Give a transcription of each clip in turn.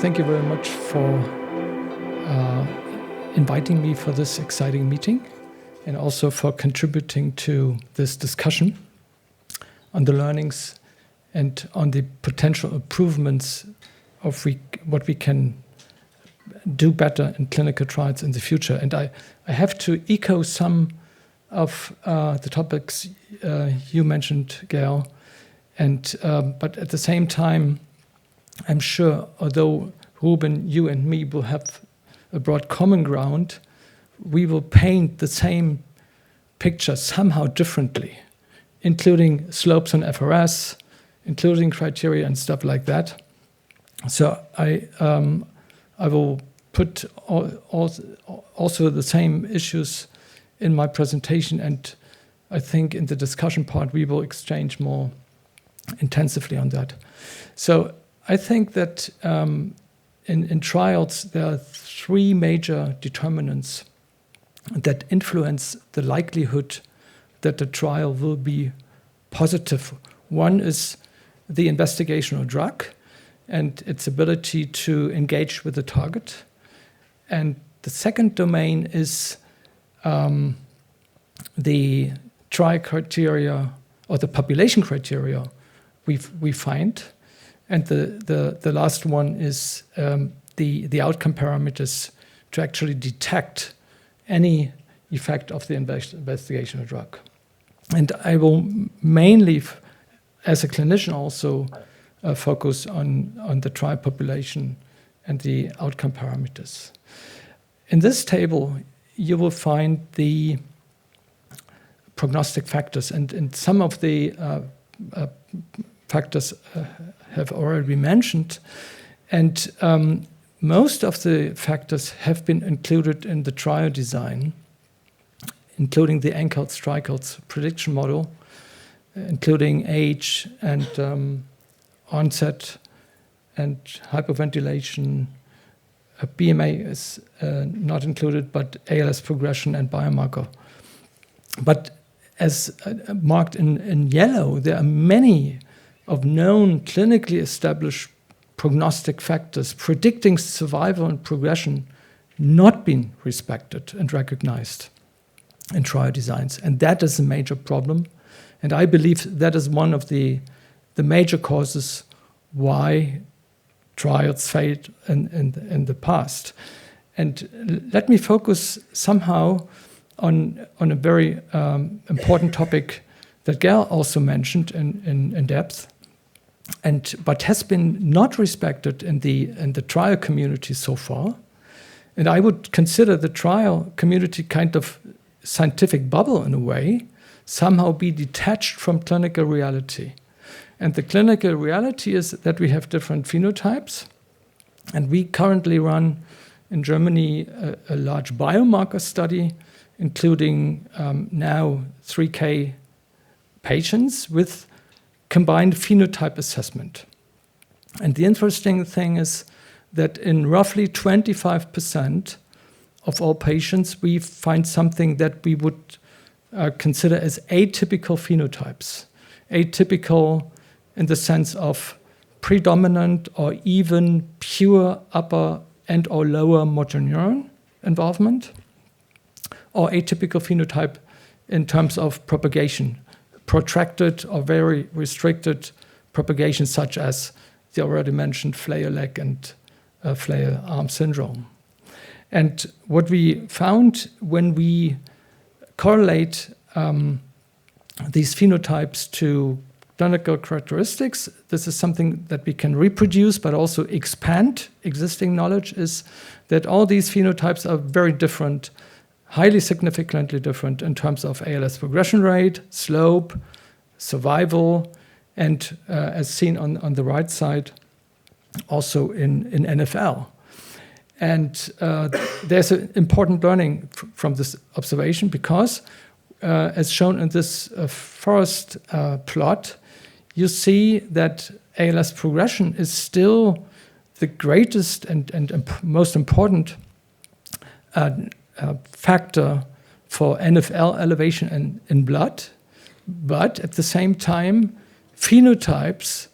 thank you very much for inviting me for this exciting meeting and also for contributing to this discussion on the learnings and on the potential improvements of what we can do better in clinical trials in the future. And I have to echo some of the topics you mentioned, Gail, but at the same time, I'm sure, although Ruben, you and me will have a broad common ground, we will paint the same picture somehow differently, including slopes on FRS, including criteria and stuff like that. So I will put also the same issues in my presentation, and I think in the discussion part we will exchange more intensively on that. So I think that in trials there are three major determinants that influence the likelihood that the trial will be positive. One is the investigational drug and its ability to engage with the target. And the second domain is the trial criteria or the population criteria we find. And the last one is the outcome parameters to actually detect any effect of the investigational drug. And I will mainly, as a clinician, also focus on the trial population and the outcome parameters. In this table, you will find the prognostic factors, and some of the factors have already been mentioned, and most of the factors have been included in the trial design, including the Enkelt-Streichholz prediction model, including age and onset and hyperventilation. BMA is not included, but ALS progression and biomarker. But as marked in yellow, there are many of known clinically established prognostic factors predicting survival and progression not being respected and recognized in trial designs. And that is a major problem. And I believe that is one of the major causes why trials failed in the past. And let me focus somehow on a very important topic that Gail also mentioned in depth, but has been not respected in the trial community so far. And I would consider the trial community kind of scientific bubble in a way, somehow be detached from clinical reality. And the clinical reality is that we have different phenotypes. And we currently run in Germany a large biomarker study, including now 3K patients with combined phenotype assessment. And the interesting thing is that in roughly 25% of all patients, we find something that we would consider as atypical phenotypes. Atypical in the sense of predominant or even pure upper and or lower motor neuron involvement, or atypical phenotype in terms of propagation, protracted or very restricted propagation, such as the already mentioned flail leg and flail arm syndrome. And what we found when we correlate these phenotypes to clinical characteristics, this is something that we can reproduce but also expand existing knowledge, is that all these phenotypes are very different, highly significantly different in terms of ALS progression rate, slope, survival, and as seen on the right side, also in NFL. And there's an important learning from this observation because, as shown in this forest plot, you see that ALS progression is still the greatest and most important factor for NFL elevation in blood, but at the same time, phenotypes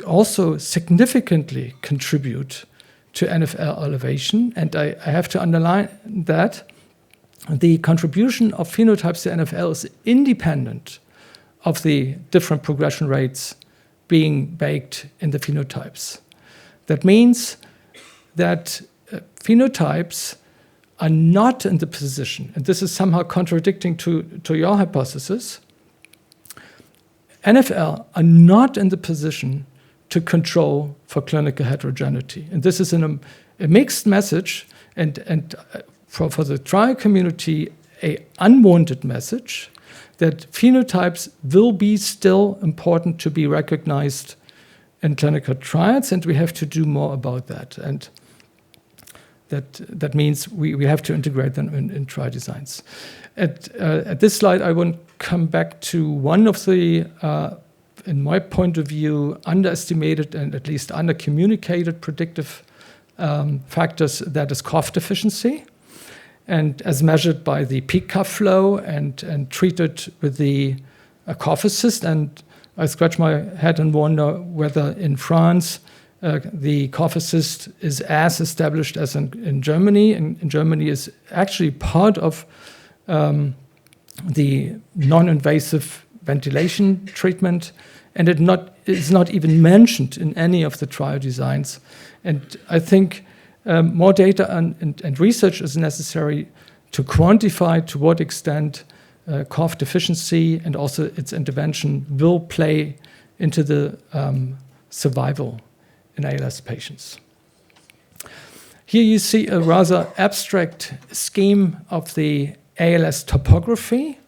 also significantly contribute to NFL elevation. And I have to underline that the contribution of phenotypes to NFL is independent of the different progression rates being baked in the phenotypes. That means that phenotypes are not in the position, and this is somehow contradicting to your hypothesis, NFL are not in the position to control for clinical heterogeneity. And this is a mixed message, and for the trial community, an unwanted message that phenotypes will be still important to be recognized in clinical trials, and we have to do more about that. And that means we have to integrate them in trial designs. At this slide, I want to come back to one of the, in my point of view, underestimated and at least undercommunicated predictive factors, that is cough deficiency. And as measured by the peak cough flow and treated with the cough assist. And I scratch my head and wonder whether in France the cough assist is as established as in Germany. And in Germany is actually part of the non-invasive ventilation treatment, and it's not even mentioned in any of the trial designs. And I think more data and research is necessary to quantify to what extent cough deficiency and also its intervention will play into the survival in ALS patients. Here you see a rather abstract scheme of the ALS topography,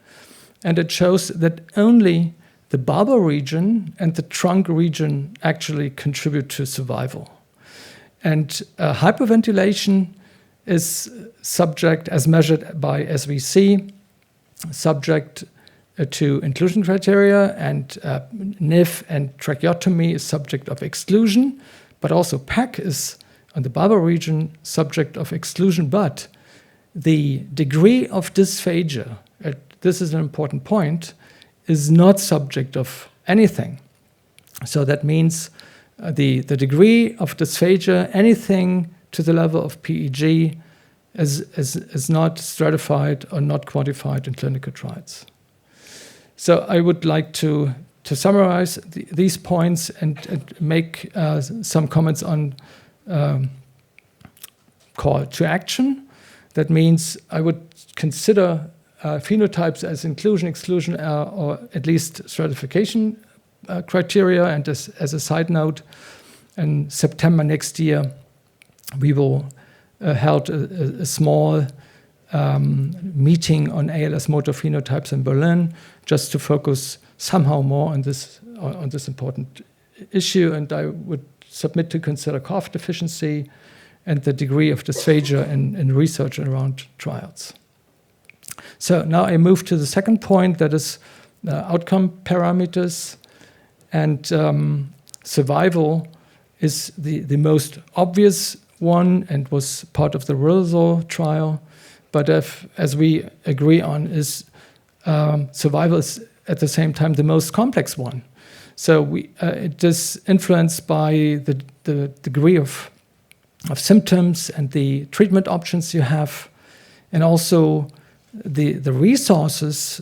and it shows that only the bulbar region and the trunk region actually contribute to survival. And hyperventilation is subject, as measured by SVC, subject to inclusion criteria, and NIF and tracheotomy is subject of exclusion, but also PAC is on the bulbar region subject of exclusion, but the degree of dysphagia, this is an important point, is not subject of anything. So that means the degree of dysphagia, anything to the level of PEG, is not stratified or not quantified in clinical trials. So I would like to summarize these points and make some comments on call to action. That means I would consider phenotypes as inclusion, exclusion, or at least stratification criteria. And as a side note, in September next year, we will held a small meeting on ALS motor phenotypes in Berlin, just to focus somehow more on this important issue. And I would submit to consider cough deficiency and the degree of dysphagia in research around trials. So now I move to the second point, that is outcome parameters. And survival is the most obvious one and was part of the RILSO trial. But as we agree on, is survival is at the same time the most complex one. So it is influenced by the degree of symptoms and the treatment options you have, and also the resources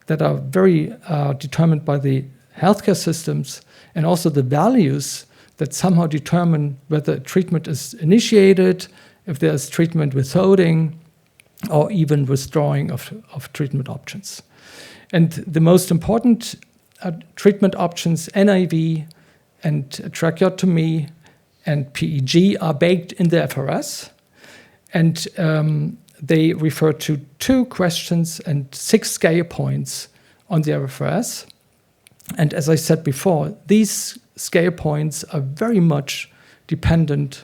that are very determined by the healthcare systems, and also the values that somehow determine whether treatment is initiated, if there's treatment withholding, or even withdrawing of treatment options. And the most important treatment options, NIV and tracheotomy and PEG, are baked in the FRS. And they refer to 2 questions and 6 scale points on the FRS. And as I said before, these scale points are very much dependent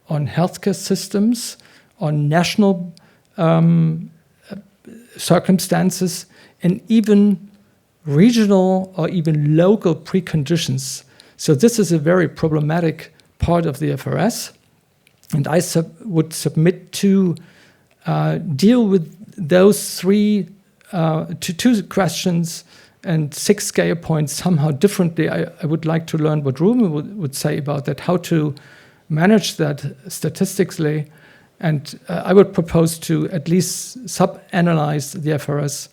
on healthcare systems, on national circumstances, and even regional or even local preconditions. So this is a very problematic part of the FRS. And I would submit to deal with those 2 questions and 6 scale points somehow differently. I would like to learn what Ruben would say about that, how to manage that statistically. And I would propose to at least sub-analyze the FRS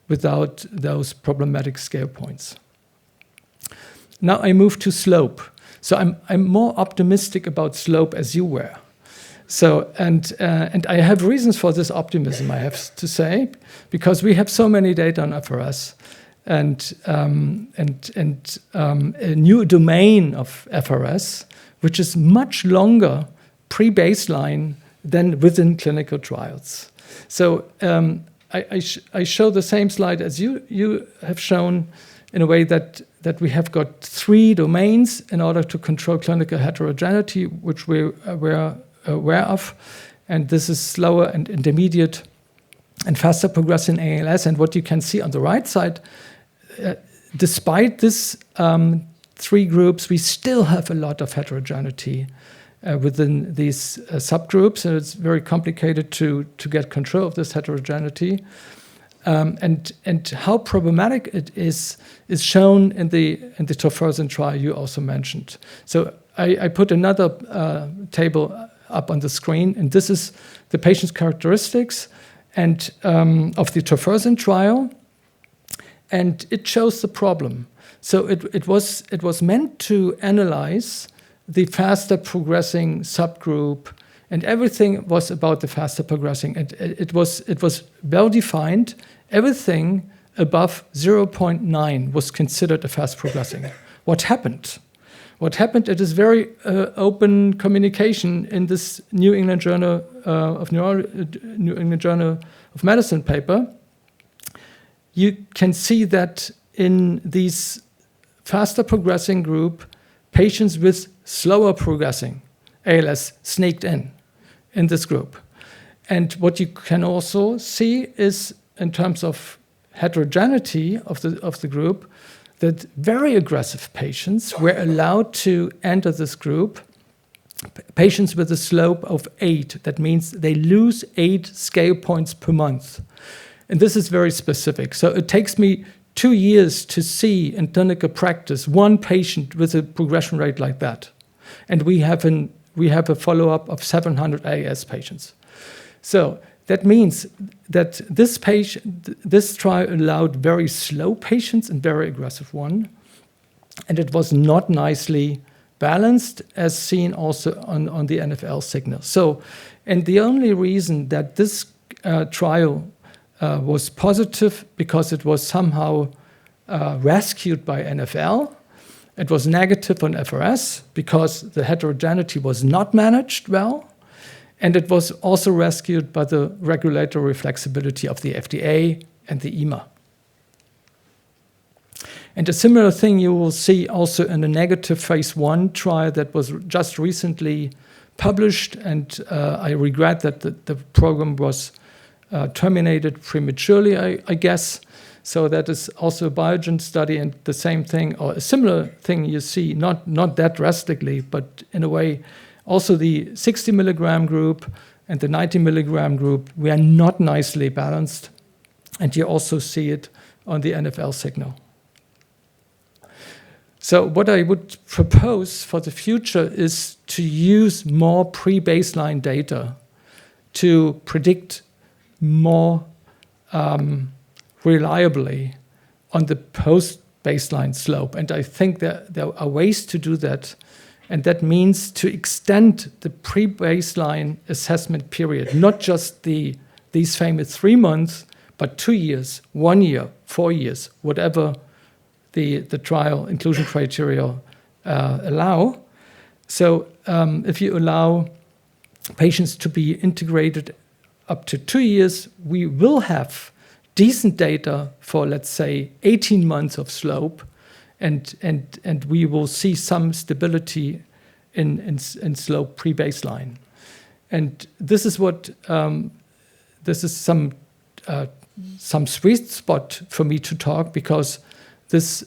without those problematic scale points. Now I move to slope. So I'm more optimistic about slope as you were. So and I have reasons for this optimism, I have to say, because we have so many data on FRS, and a new domain of FRS, which is much longer pre-baseline than within clinical trials. So I show the same slide as you have shown, in a way that we have got 3 domains in order to control clinical heterogeneity, which we were aware of. And this is slower and intermediate and faster progressing ALS. And what you can see on the right side, despite this 3 groups, we still have a lot of heterogeneity within these subgroups, and it's very complicated to get control of this heterogeneity. And how problematic it is shown in the tofersen trial you also mentioned. So I put another table up on the screen, and this is the patient's characteristics and of the tofersen trial, and it shows the problem. So it was meant to analyze the faster progressing subgroup, and everything was about the faster progressing. And it was well defined. Everything above 0.9 was considered a fast progressing. What happened? What happened? It is very open communication in this New England Journal of Medicine paper. You can see that in these faster progressing group, patients with slower progressing ALS sneaked in this group. And what you can also see is, in terms of heterogeneity of the group, that very aggressive patients were allowed to enter this group, patients with a slope of 8. That means they lose 8 scale points per month. And this is very specific. So it takes me 2 years to see in clinical practice one patient with a progression rate like that. And we have a follow-up of 700 ALS patients. So that means that this trial allowed very slow patients and very aggressive one, and it was not nicely balanced, as seen also on the NFL signal. So, and the only reason that this trial was positive, because it was somehow rescued by NFL. It was negative on FRS because the heterogeneity was not managed well. And it was also rescued by the regulatory flexibility of the FDA and the EMA. And a similar thing you will see also in a negative phase 1 trial that was just recently published. And I regret that the program was terminated prematurely, I guess. So that is also a Biogen study, and the same thing, or a similar thing you see, not that drastically, but in a way, also the 60 milligram group and the 90 milligram group were not nicely balanced. And you also see it on the NFL signal. So what I would propose for the future is to use more pre-baseline data to predict more reliably on the post-baseline slope. And I think that there are ways to do that. And that means to extend the pre-baseline assessment period, not just these famous 3 months, but 2 years, 1 year, 4 years, whatever the trial inclusion criteria allow. So if you allow patients to be integrated up to 2 years, we will have decent data for, let's say, 18 months of slope, and we will see some stability in slope pre-baseline. And this is what this is some sweet spot for me to talk, because this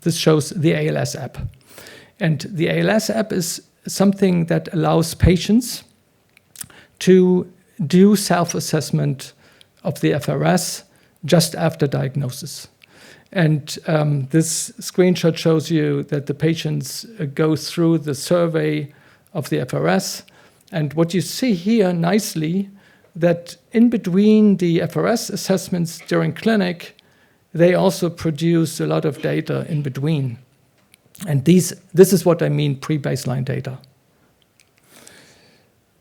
shows the ALS app, and the ALS app is something that allows patients to do self-assessment of the FRS just after diagnosis. And this screenshot shows you that the patients go through the survey of the FRS. And what you see here nicely, that in between the FRS assessments during clinic, they also produce a lot of data in between. And this is what I mean pre-baseline data.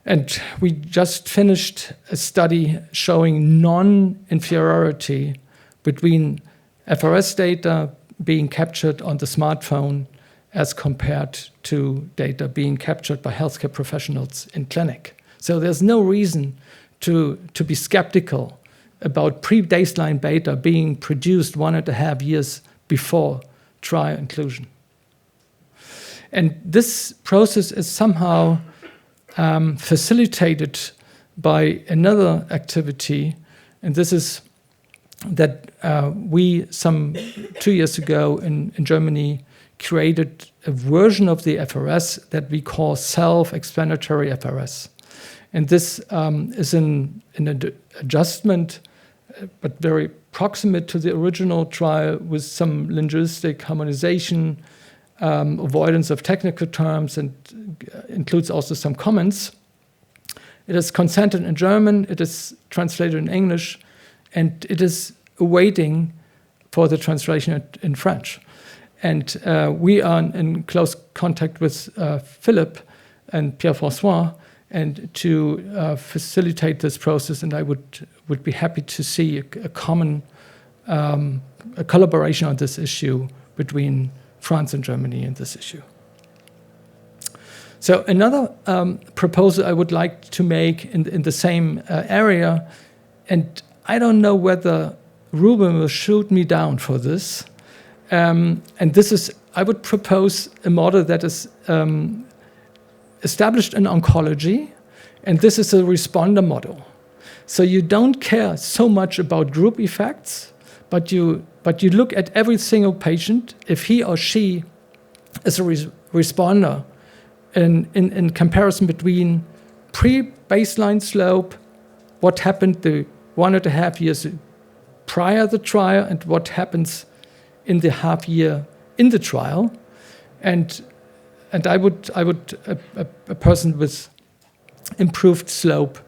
And we just finished a study showing non-inferiority between FRS data being captured on the smartphone as compared to data being captured by healthcare professionals in clinic. So there's no reason to be skeptical about pre-baseline data being produced 1.5 years before trial inclusion. And this process is somehow facilitated by another activity, and this is that we, some 2 years ago in Germany, created a version of the FRS that we call self-explanatory FRS. And this is an adjustment, but very proximate to the original trial, with some linguistic harmonization, avoidance of technical terms, and includes also some comments. It is consented in German, it is translated in English, and it is awaiting for the translation in French. And we are in close contact with Philip and Pierre-François, and to facilitate this process, and I would be happy to see a common a collaboration on this issue between France and Germany in this issue. So another proposal I would like to make in the same area, and I don't know whether Ruben will shoot me down for this, and this is, I would propose a model that is established in oncology, and this is a responder model. So you don't care so much about group effects, but you look at every single patient, if he or she is a responder in comparison between pre-baseline slope, what happened the 1.5 years prior the trial, and what happens in the half year in the trial, and I would a person with improved slope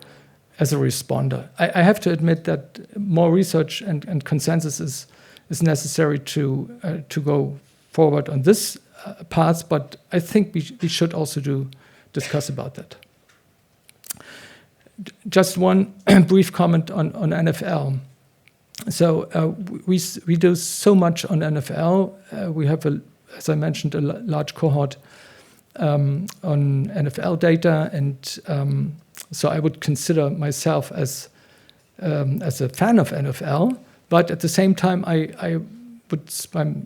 as a responder. I have to admit that more research and consensus is necessary to go forward on this path, but I think we should also discuss about that. Just one brief comment on NFL. So we do so much on NFL. We have, as I mentioned, a large cohort on NFL data, and so I would consider myself as a fan of NFL. But at the same time, I'm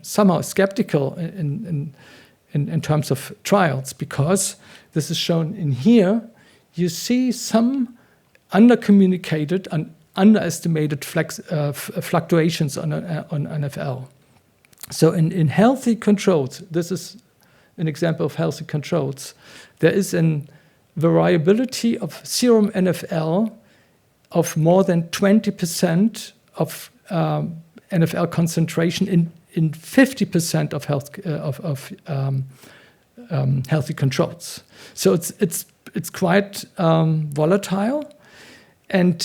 somehow skeptical in terms of trials, because this is shown in here. You see some undercommunicated and underestimated fluctuations on NFL. So in healthy controls, this is an example of healthy controls, there is a variability of serum NFL of more than 20% of NFL concentration in 50% of healthy controls. So it's quite volatile. And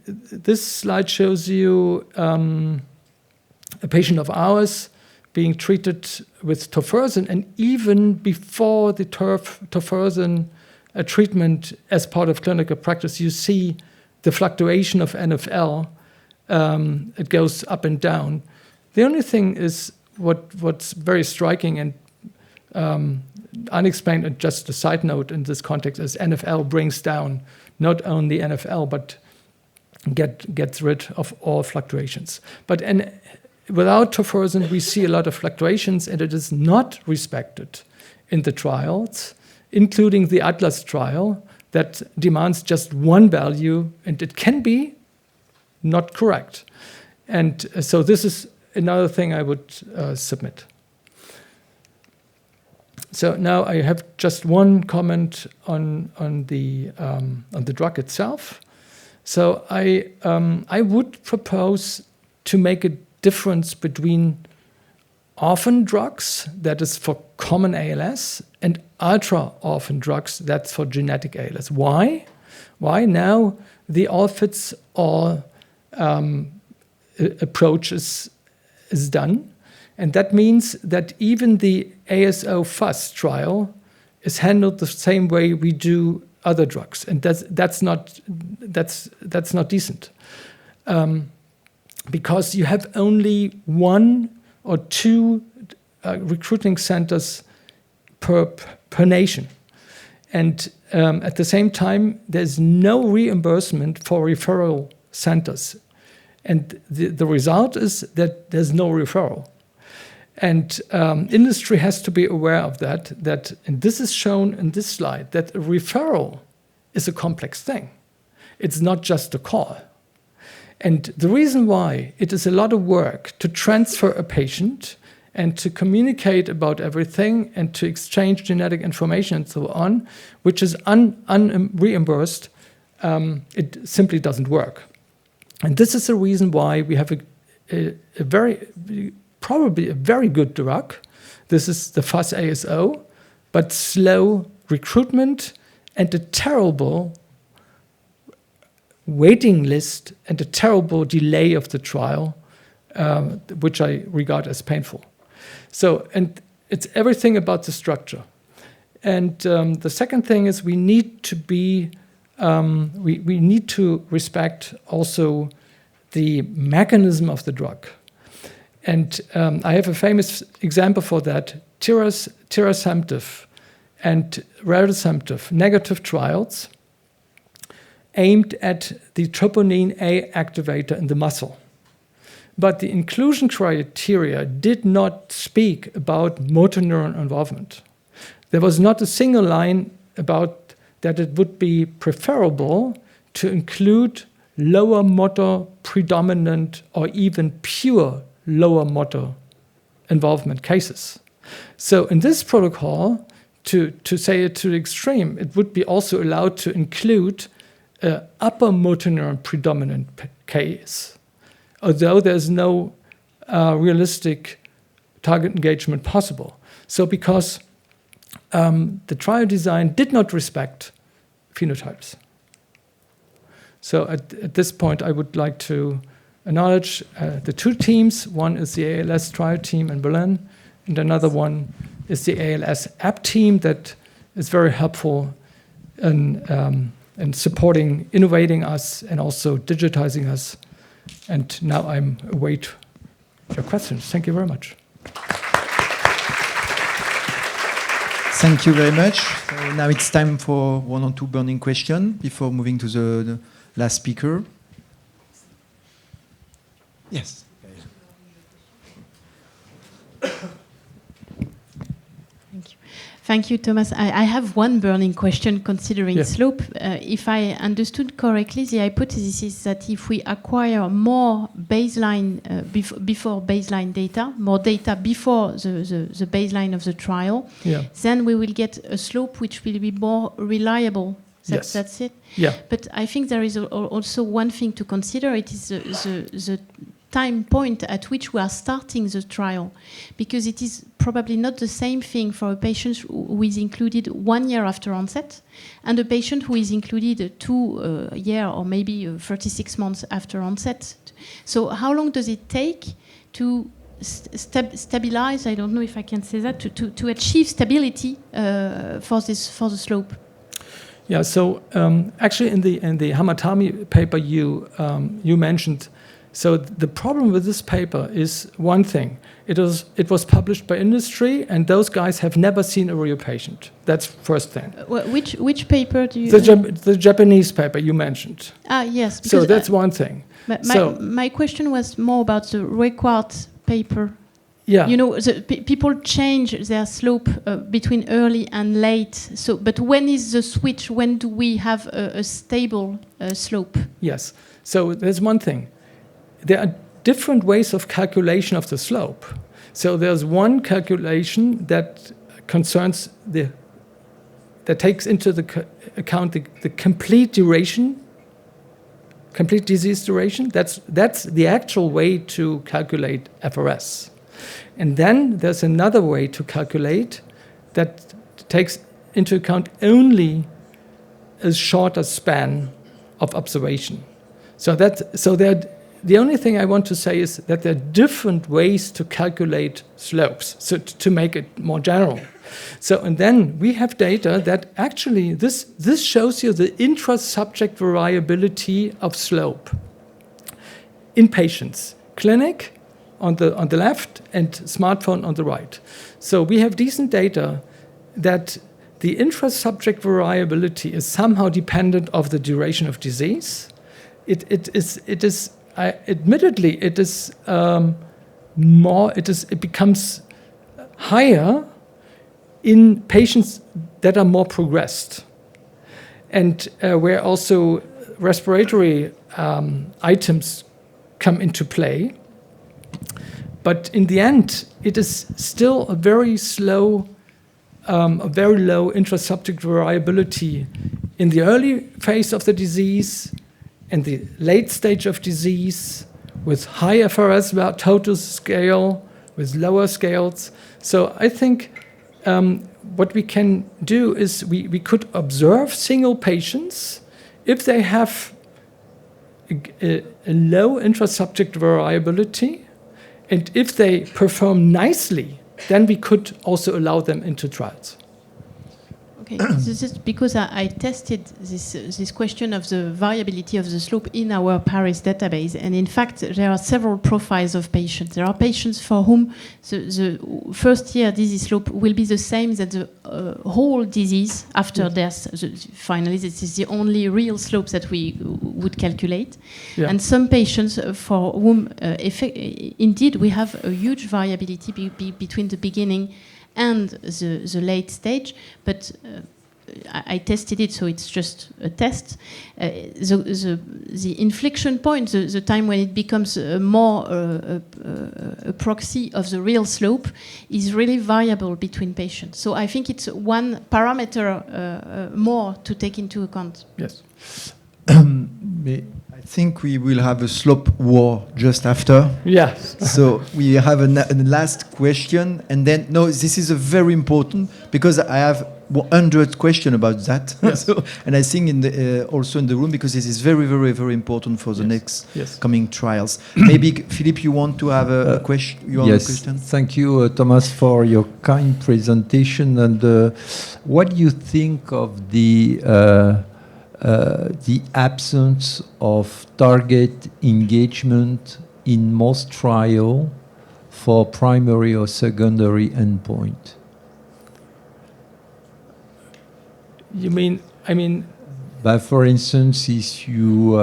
this slide shows you a patient of ours being treated with tofersen, and even before the tofersen treatment as part of clinical practice, you see the fluctuation of NFL. It goes up and down. The only thing is what's very striking and unexplained, and just a side note in this context, is NFL brings down not only NFL, but gets rid of all fluctuations. But without tofersen, we see a lot of fluctuations, and it is not respected in the trials, including the Atlas trial that demands just one value, and it can be not correct. And so this is another thing I would submit. So now I have just one comment on the drug itself. So I would propose to make a difference between orphan drugs, that is for common ALS, and ultra-orphan drugs, that's for genetic ALS. Why? Why now the all-fits-all approach is done? And that means that even the ASO FUS trial is handled the same way we do other drugs, and that's not decent, because you have only 1 or 2 recruiting centers per nation, and at the same time there's no reimbursement for referral centers, and the result is that there's no referral. And industry has to be aware of that, and this is shown in this slide, that a referral is a complex thing. It's not just a call. And the reason why it is a lot of work to transfer a patient and to communicate about everything and to exchange genetic information and so on, which is unreimbursed, it simply doesn't work. And this is the reason why we have probably a very good drug. This is the FUS ASO, but slow recruitment and a terrible waiting list and a terrible delay of the trial, which I regard as painful. So, and it's everything about the structure. And the second thing is we need to be, we need to respect also the mechanism of the drug. And I have a famous example for that. Tirasemtiv and reldesemtiv negative trials aimed at the troponin A activator in the muscle. But the inclusion criteria did not speak about motor neuron involvement. There was not a single line about that it would be preferable to include lower motor predominant or even pure lower motor involvement cases. So in this protocol, to say it to the extreme, it would be also allowed to include upper motor neuron predominant case, although there's no realistic target engagement possible. So because the trial design did not respect phenotypes. So at this point, I would like to acknowledge the 2 teams. One is the ALS trial team in Berlin, and another one is the ALS app team that is very helpful in supporting, innovating us, and also digitizing us. And now I'm await your questions. Thank you very much. Thank you very much. So now it's time for 1 or 2 burning questions before moving to the last speaker. Yes. Thank you, Thomas. I have one burning question considering slope. If I understood correctly, the hypothesis is that if we acquire more baseline before baseline data, more data before the baseline of the trial, then we will get a slope which will be more reliable. That's it? Yeah. But I think there is also one thing to consider. It is the time point at which we are starting the trial, because it is probably not the same thing for a patient who is included 1 year after onset and a patient who is included 2 years or maybe 36 months after onset. So how long does it take to stabilize, I don't know if I can say that, to achieve stability for the slope? Yeah, so actually in the Hamatami paper you mentioned, so the problem with this paper is one thing. It was published by industry, and those guys have never seen a real patient. That's first thing. Which paper do you? The Japanese paper you mentioned. Ah, yes. So that's one thing. My question was more about the required paper. Yeah. You know, people change their slope between early and late. So, but when is the switch? When do we have a stable slope? Yes. So there's one thing. There are different ways of calculation of the slope. So there's one calculation that concerns that takes into account the complete duration complete disease duration. That's the actual way to calculate FRS. And then there's another way to calculate that takes into account only a shorter span of observation. So the only thing I want to say is that there are different ways to calculate slopes, so to make it more general. So, and then we have data that actually this shows you the intra-subject variability of slope in patients. Clinic on the left and smartphone on the right. So we have decent data that the intra-subject variability is somehow dependent of the duration of disease. Admittedly, it becomes higher in patients that are more progressed, and where also respiratory items come into play. But in the end, it is still a very slow, a very low intra-subject variability in the early phase of the disease and the late stage of disease, with high FRS total scale, with lower scales. So I think what we can do is we could observe single patients if they have a low intra-subject variability, and if they perform nicely, then we could also allow them into trials. Okay, this is because I tested this question of the variability of the slope in our Paris database, and in fact there are several profiles of patients. There are patients for whom the first year disease slope will be the same as the whole disease after death. Finally, this is the only real slope that we would calculate. Yeah. And some patients for whom indeed we have a huge variability between the beginning and the late stage, but I tested it, so it's just a test. The inflection point, the time when it becomes more a proxy of the real slope, is really variable between patients. So I think it's one parameter more to take into account. Yes. I think we will have a slope war just after. Yes. So we have a last question, and then this is a very important, because I have 100 questions about that. Yes. So, and I think also in the room, because this is very, very, very important for the next coming trials. Maybe Philippe, you want to have a question? Yes. Thank you, Thomas, for your kind presentation. And what do you think of the absence of target engagement in most trials for primary or secondary endpoint? You mean, But for instance, if you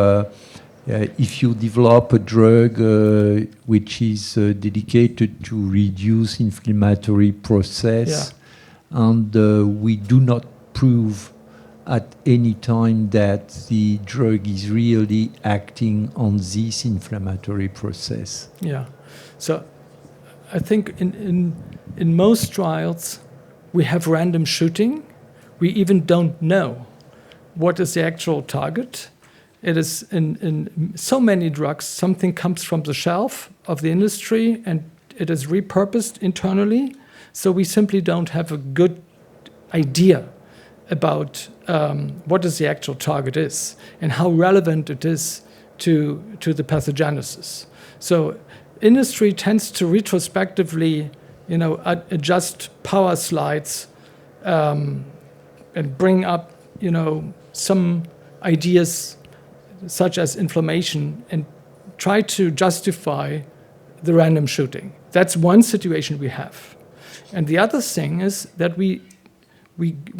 develop a drug which is dedicated to reduce inflammatory process, and we do not prove at any time that the drug is really acting on this inflammatory process. Yeah. So I think in most trials we have random shooting. We even don't know what is the actual target. It is in so many drugs, something comes from the shelf of the industry and it is repurposed internally. So we simply don't have a good idea about what is the actual target is and how relevant it is to the pathogenesis. So industry tends to retrospectively, adjust power slides and bring up, some ideas such as inflammation and try to justify the random shooting. That's one situation we have. And the other thing is that we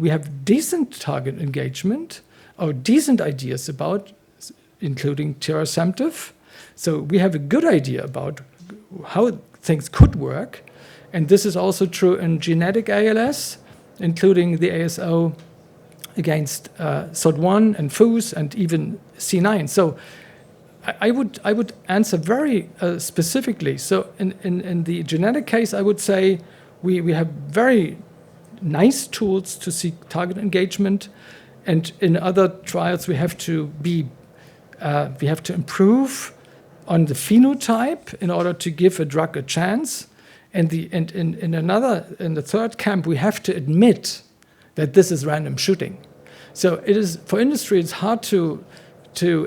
have decent target engagement or decent ideas about, including tirasemtiv. So we have a good idea about how things could work. And this is also true in genetic ALS, including the ASO against SOD1 and FUS and even C9. So I would answer very specifically. So in the genetic case, I would say we have very nice tools to seek target engagement, and in other trials we have to be we have to improve on the phenotype in order to give a drug a chance. And in the third camp, we have to admit that this is random shooting. So it is, for industry, it's hard to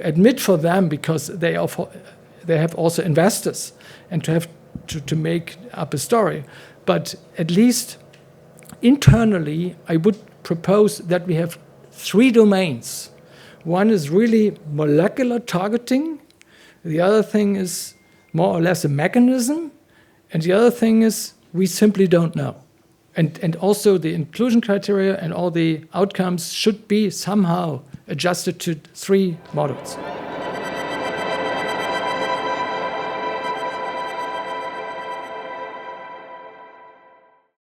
admit for them, because they have also investors and to have to make up a story. But at least internally, I would propose that we have 3 domains. One is really molecular targeting. The other thing is more or less a mechanism. And the other thing is we simply don't know. And also the inclusion criteria and all the outcomes should be somehow adjusted to 3 models.